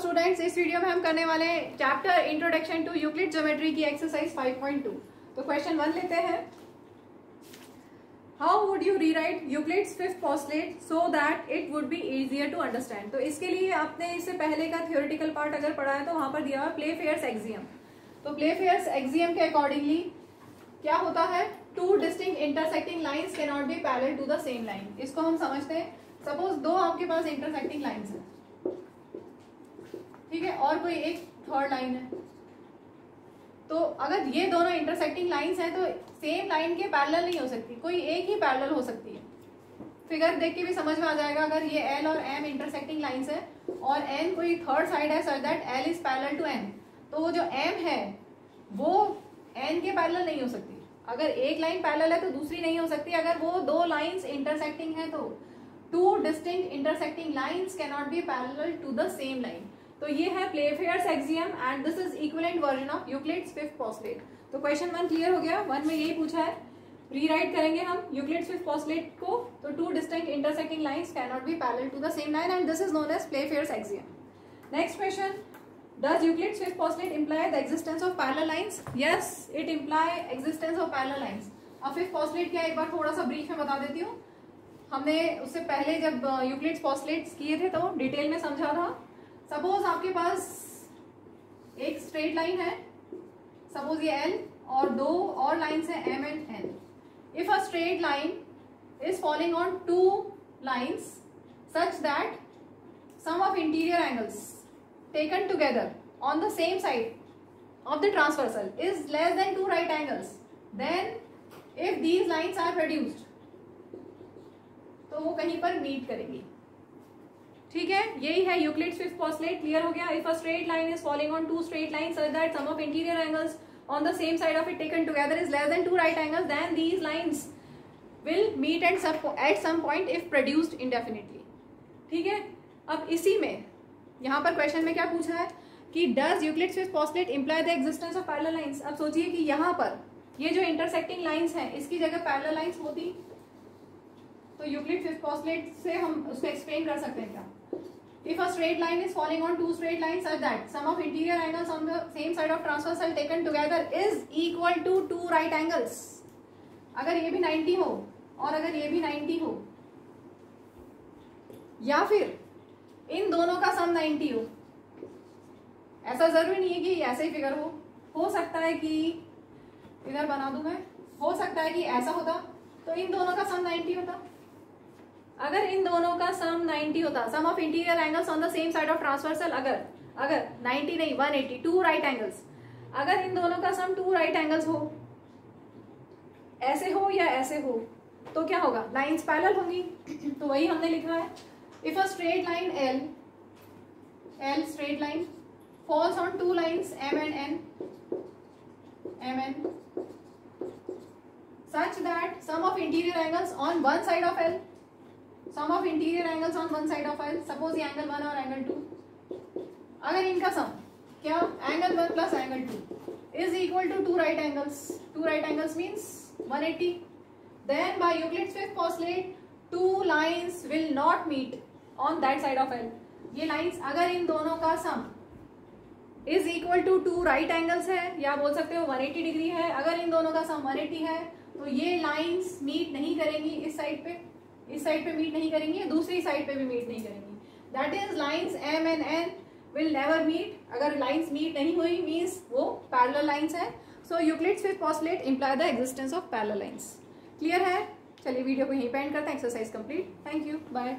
Students, इस video में हम करने वाले हैं chapter introduction to Euclid geometry की एक्सरसाइज 5.2। तो क्वेश्चन 1 लेते हैं। How would you rewrite Euclid's fifth postulate so that it would be easier to understand. तो इसके लिए आपने इससे पहले का थ्योरेटिकल पार्ट अगर पढ़ा है तो वहां पर दिया हुआ प्लेफेयर्स एक्सियम। तो प्लेफेयर्स एक्सियम के अकॉर्डिंगली क्या होता है, two distinct intersecting lines can not be parallel to the same line. इसको हम समझते हैं, सपोज दो आपके पास इंटरसेक्टिंग लाइन्स है, ठीक है, और कोई एक थर्ड लाइन है। तो अगर ये दोनों इंटरसेक्टिंग लाइंस हैं तो सेम लाइन के पैरेलल नहीं हो सकती, कोई एक ही पैरेलल हो सकती है। फिगर देख के भी समझ में आ जाएगा, अगर ये L और M इंटरसेक्टिंग लाइंस है और N कोई थर्ड साइड है such that L is parallel to N, तो वो जो M है वो N के पैरेलल नहीं हो सकती। अगर एक लाइन पैरेलल है तो दूसरी नहीं हो सकती। अगर वो दो लाइंस इंटरसेक्टिंग है तो two distinct intersecting lines can not be parallel to the same line. तो ये है Playfair's axiom and this is equivalent version of Euclid's fifth postulate. तो क्वेश्चन 1 क्लियर हो गया। 1 में यही पूछा है, रीराइट करेंगे हम यूक्लिड्स फिफ्थ पोस्टलेट को। तो two distinct intersecting lines can not be parallel to the same line and this is known as Playfair's axiom. Next question, does Euclid's fifth postulate imply the existence of parallel lines? Yes, it imply existence of parallel lines. अब fifth postulate क्या, एक बार थोड़ा सा brief में बता देती हूँ। हमने उससे पहले जब यूक्लिड्स पोस्टलेट्स किए थे तो डिटेल में समझा था। सपोज आपके पास एक स्ट्रेट लाइन है, सपोज ये L और दो और लाइन्स है M and N। If a straight line is following on two lines such that sum of interior angles taken together on the same side of the transversal is less than two right angles, then if these lines are produced तो वो कहीं पर meet करेंगी। ठीक है, यही है Euclid's fifth postulate. Clear हो गया। If a straight line is following on two straight lines such that sum of interior angles on the same side of it taken together is less than two right angles, then these lines will meet at some point if produced indefinitely. ठीक है, अब इसी में यहाँ पर question में क्या पूछा है कि does Euclid's fifth postulate imply the existence of parallel lines. अब सोचिए कि यहाँ पर ये जो इंटरसेक्टिंग लाइन्स हैं इसकी जगह पैरेलल लाइन्स होती तो यूक्लिड फिफ्थ पोस्टलेट से हम उसको एक्सप्लेन कर सकते हैं क्या। If a straight line is falling on two straight lines such that sum of interior angles on the same side of transversal taken together is equal to two right angles, अगर ये भी 90 हो और अगर ये भी 90 हो, या फिर इन दोनों का सम 90 हो, ऐसा जरूरी नहीं है कि ऐसे ही फिगर हो सकता है कि इधर बना दूं मैं, हो सकता है कि ऐसा होता तो इन दोनों का सम 90 होता। अगर इन दोनों का सम 90 होता, sum of interior angles on the same side of transversal, अगर 90 नहीं 180, टू राइट एंगल्स, अगर इन दोनों का सम टू राइट एंगल्स हो, ऐसे हो या ऐसे हो, तो क्या होगा, लाइंस पैरेलल होंगी। तो वही हमने लिखा है, if a straight line L straight line falls on two lines M and N such that sum of interior angles on one side of L, sum of interior angles on one side of L, suppose ये angle 1 और angle 2, अगर इनका sum क्या, angle 1 plus angle 2 is equal to two right angles, two right angles means 180, then by Euclid's fifth postulate two lines will not meet on that side of L। ये lines अगर इन दोनों का sum is equal to two right angles है, या बोल सकते हो 180 डिग्री है, अगर इन दोनों का सम 180 है तो ये लाइंस मीट नहीं करेंगी, इस साइड पे मीट नहीं करेंगी, दूसरी साइड पे भी मीट नहीं करेंगी। That is lines M and N will never meet. अगर लाइंस मीट नहीं हुई मीन्स वो पैरेलल लाइंस है। So Euclid's fifth postulate imply the existence of parallel lines. Clear है? चलिए वीडियो को यहीं पे एंड करते हैं। Exercise complete. Thank you, bye.